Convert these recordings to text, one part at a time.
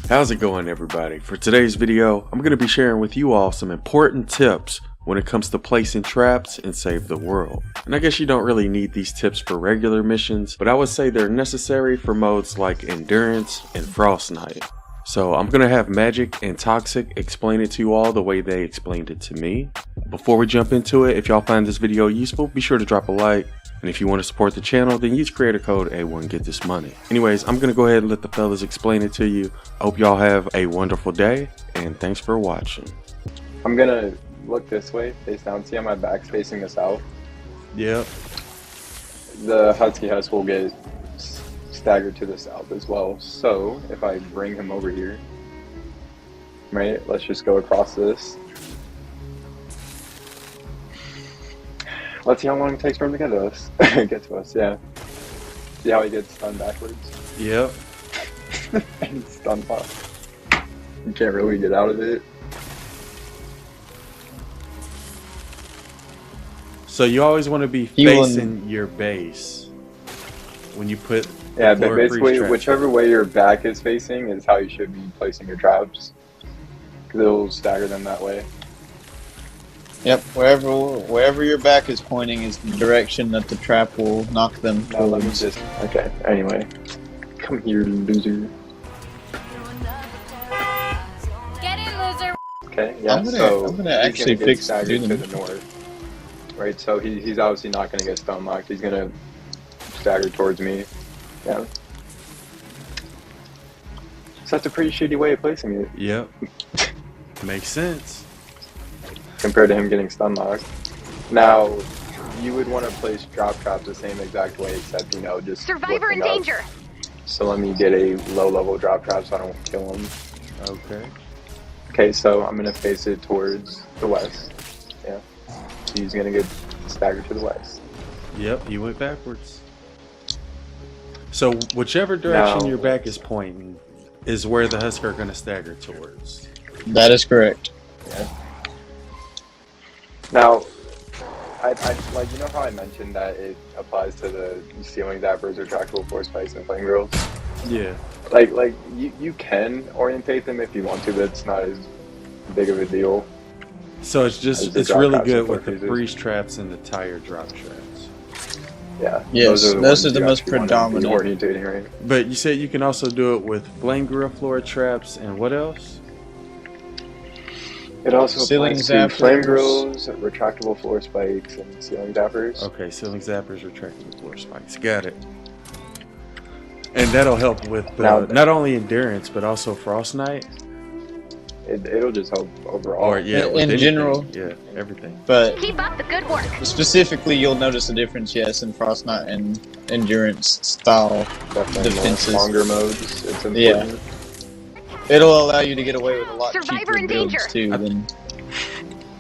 How's it going, everybody? For today's video, I'm going to be sharing with you all some important tips when it comes to placing traps and save the world. And I guess you don't really need these tips for regular missions, but I would say they're necessary for modes like Endurance and Frost Night. So I'm going to have Magic and Toxic explain it to you all the way they explained it to me. Before we jump into it, if y'all find this video useful, be sure to drop a like. And if you want to support the channel, then use creator code A1 get this money. Anyways, I'm going to go ahead and let the fellas explain it to you. I hope y'all have a wonderful day, and thanks for watching. I'm going to look this way, face down. See how my back's facing the south? Yep. The Husky Husk will get staggered to the south as well. So if I bring him over here, right, let's just go across this. Let's see how long it takes for him to get to us. Yeah. See how he gets stunned backwards? Yep. And stun pop. You can't really get out of it. So you always want to be facing your base when you put but basically whichever way your back is facing is how you should be placing your traps, because it'll stagger them that way. Yep, wherever your back is pointing is the direction that the trap will knock them towards. Let me just, okay, anyway. Come here, loser. Get in, loser! Okay, yeah, I'm gonna actually fix to the north. Right, so he's obviously not gonna get stun locked, he's gonna stagger towards me. Yeah. So that's a pretty shitty way of placing it. Yep. Makes sense. Compared to him getting stun locked. Now, you would want to place drop traps the same exact way, except, you know, just survivor in danger. So let me get a low level drop trap so I don't kill him. Okay. Okay, so I'm gonna face it towards the west. Yeah. He's gonna get staggered to the west. Yep, he went backwards. So whichever direction your back is pointing is where the Husker are gonna stagger towards. That is correct. Yeah. Now, I like, you know how I mentioned that it applies to the ceiling zappers, retractable force spikes, and flame grills? Yeah. Like you can orientate them if you want to, but it's not as big of a deal. So it's really good with the freeze traps and the tire drop traps. Yeah. Yes, those are the most predominant. Orientating, right? But you said you can also do it with flame grill floor traps and what else? It also ceiling applies zappers, to flame grills, retractable floor spikes, and ceiling zappers. Okay, ceiling zappers, retractable floor spikes. Got it. And that'll help with not only endurance but also Frost Night. It'll just help overall. Or yeah, in general. Yeah, everything. But keep up the good work. Specifically, you'll notice a difference, yes, in Frost Night and endurance style defenses. Longer modes. It's important. Yeah. It'll allow you to get away with a lot Survivor cheaper in builds danger. too.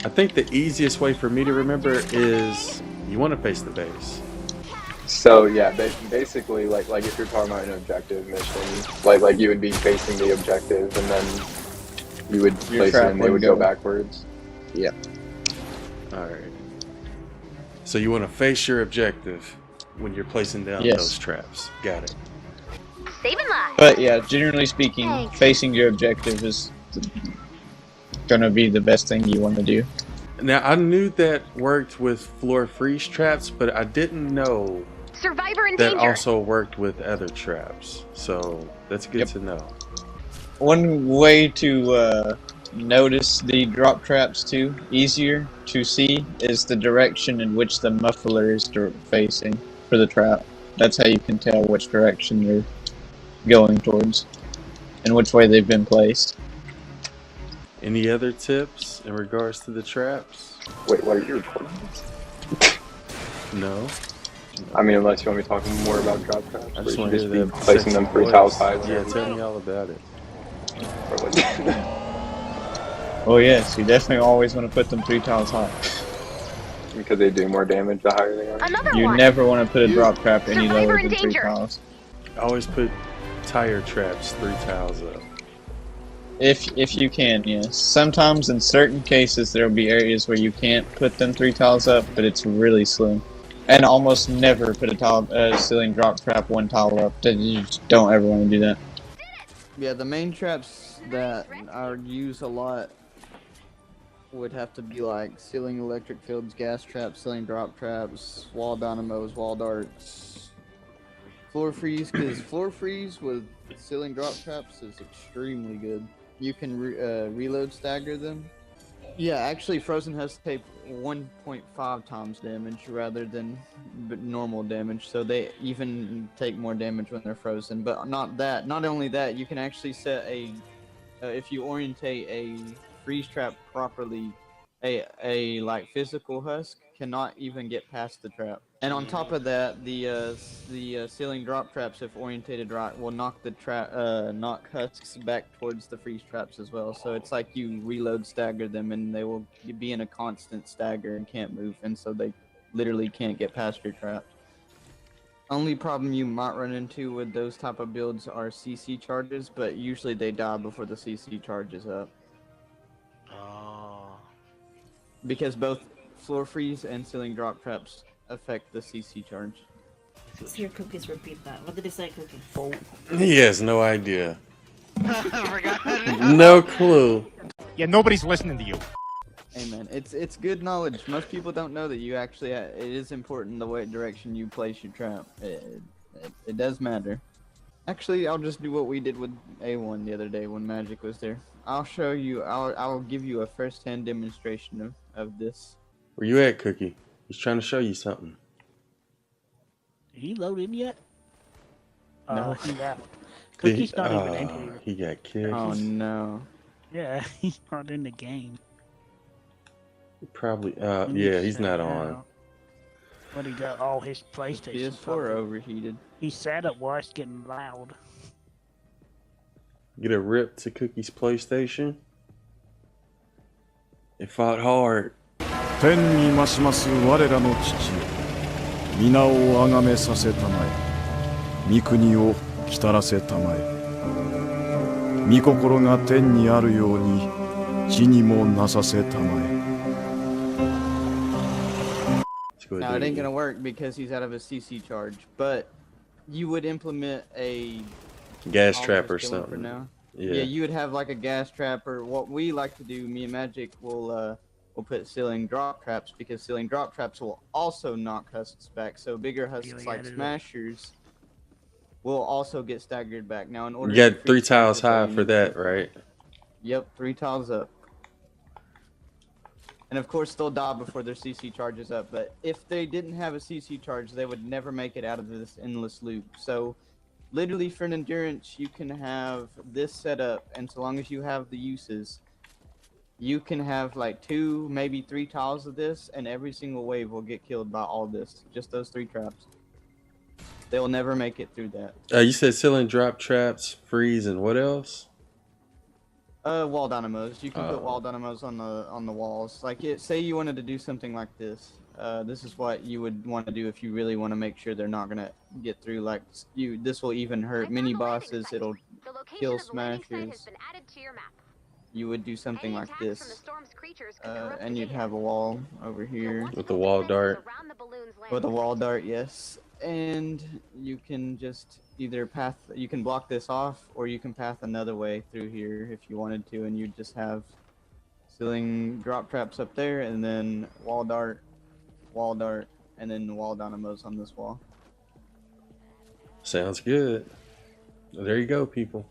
I think the easiest way for me to remember is you want to face the base. So yeah, basically, like if you're talking about an objective mission, like you would be facing the objective, and then you would place it, and they would go backwards. Yeah. All right. So you want to face your objective when you're placing down those traps. Got it. Saving lives. But yeah, generally speaking, facing your objective is gonna be the best thing you want to do. Now I knew that worked with floor freeze traps, but I didn't know survivor in that danger. also worked with other traps. So that's good to know. One way to notice the drop traps too, easier to see, is the direction in which the muffler is facing for the trap. That's how you can tell which direction they're going towards and which way they've been placed. Any other tips in regards to the traps? Wait, what are you recording this? No. I mean, unless you want me to talk more about drop traps. I just want to hear placing them 3 tiles high. Yeah, tell me all about it. Oh yes, you definitely always want to put them 3 tiles high. Because they do more damage the higher they are. You never want to put a drop trap any lower than 3 tiles. Always put tire traps 3 tiles up. If you can, yes. Sometimes in certain cases there will be areas where you can't put them 3 tiles up, but it's really slim. And almost never put a ceiling drop trap 1 tile up. You just don't ever want to do that. Yeah, the main traps that are used a lot would have to be like ceiling electric fields, gas traps, ceiling drop traps, wall dynamos, wall darts, floor freeze. Because floor freeze with ceiling drop traps is extremely good. You can reload stagger them. Yeah, actually, Frozen Husk take 1.5 times damage rather than normal damage, so they even take more damage when they're frozen. But not that. Not only that, you can actually set a if you orientate a freeze trap properly, a like physical husk cannot even get past the trap. And on top of that, the ceiling drop traps, if orientated right, will knock the knock husks back towards the freeze traps as well. So it's like you reload stagger them, and they will be in a constant stagger and can't move, and so they literally can't get past your traps. Only problem you might run into with those type of builds are CC charges, but usually they die before the CC charges up. Oh. Because both floor freeze and ceiling drop traps affect the CC charge. Let's hear Cookies repeat that. What did he say, Cookie? He has no idea. I forgot. No clue. Yeah, nobody's listening to you. Hey man, it's good knowledge. Most people don't know that you actually it is important the way direction you place your trap. It does matter. Actually, I'll just do what we did with A1 the other day when Magic was there. I'll show you. I'll give you a first-hand demonstration of this. Where you at, Cookie? He's trying to show you something. Did he load in yet? No. He left. Cookie's not even in here. He got kicked. Oh no. Yeah, he's not in the game. Probably. Yeah, he's not on. But he got all his PlayStation. PS4 overheated. He sat up while it's getting loud. Get a rip to Cookie's PlayStation. It fought hard. 天にまします我らの父皆をあがめさせたまえ御国を来たらせたまえ御心が天にあるように地にもなさせたまえ Now it ain't gonna work because he's out of his CC charge, but you would implement a gas trap or something. Now. Yeah, you would have like a gas trap, or what we like to do. Me and Magic will put ceiling drop traps because ceiling drop traps will also knock husks back. So bigger husks like smashers will also get staggered back. Now in order you got 3 tiles high for that, right? Yep, 3 tiles up. And of course they'll die before their CC charges up, but if they didn't have a CC charge, they would never make it out of this endless loop. So literally for an endurance, you can have this set up, and so long as you have the uses, you can have like 2, maybe 3 tiles of this, and every single wave will get killed by all this. Just those 3 traps. They will never make it through that. You said ceiling drop traps, freeze, and what else? Wall dynamos. You can put wall dynamos on the walls. Like, say you wanted to do something like this. This is what you would want to do if you really want to make sure they're not gonna get through. Like, this will even hurt mini bosses. It'll kill smashers. You would do something like this, and you'd have a wall over here With the wall dart. with a wall dart. Yes, and you can just either you can block this off, or you can path another way through here if you wanted to, and you'd just have ceiling drop traps up there, and then wall dart, and then wall dynamos on this wall. Sounds good. There you go, people.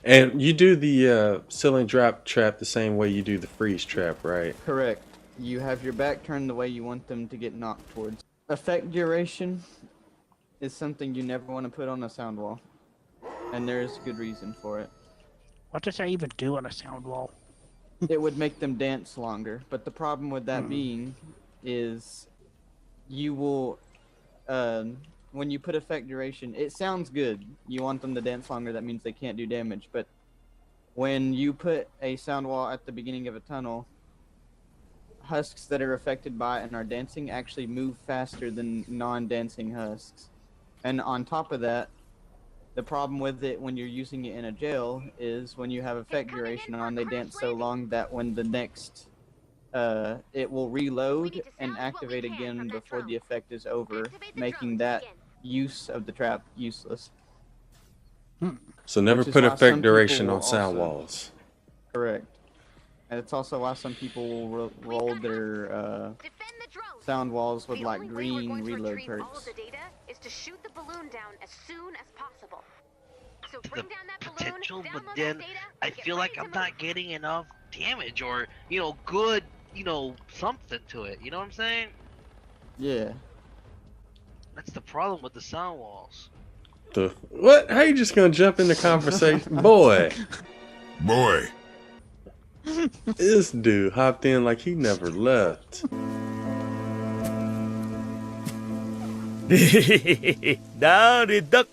And you do the ceiling drop trap the same way you do the freeze trap, right? Correct. You have your back turned the way you want them to get knocked towards. Effect duration is something you never want to put on a sound wall, and there's good reason for it. What does that even do on a sound wall? It would make them dance longer, but the problem with that being is you will when you put effect duration, it sounds good. You want them to dance longer, that means they can't do damage, but when you put a sound wall at the beginning of a tunnel, husks that are affected by it and are dancing actually move faster than non-dancing husks. And on top of that, the problem with it when you're using it in a jail is when you have effect duration on, they dance so long that when the next it will reload and activate again before the effect is over, making that use of the trap useless. So never Which is put why effect some duration people on sound also- walls. Correct. And it's also why some people will roll their Defend the drone. sound walls with The like only way we're green going to reload retrieve all of perks. the data is to shoot the balloon down as soon as possible. So To bring the down that balloon, potential, but download then that data, I and get feel ready like to I'm move. not getting enough damage or, good, something to it. You know what I'm saying? Yeah. That's the problem with the sound walls. The what? How you just gonna jump into conversation, boy? Boy. This dude hopped in like he never left. 誰だ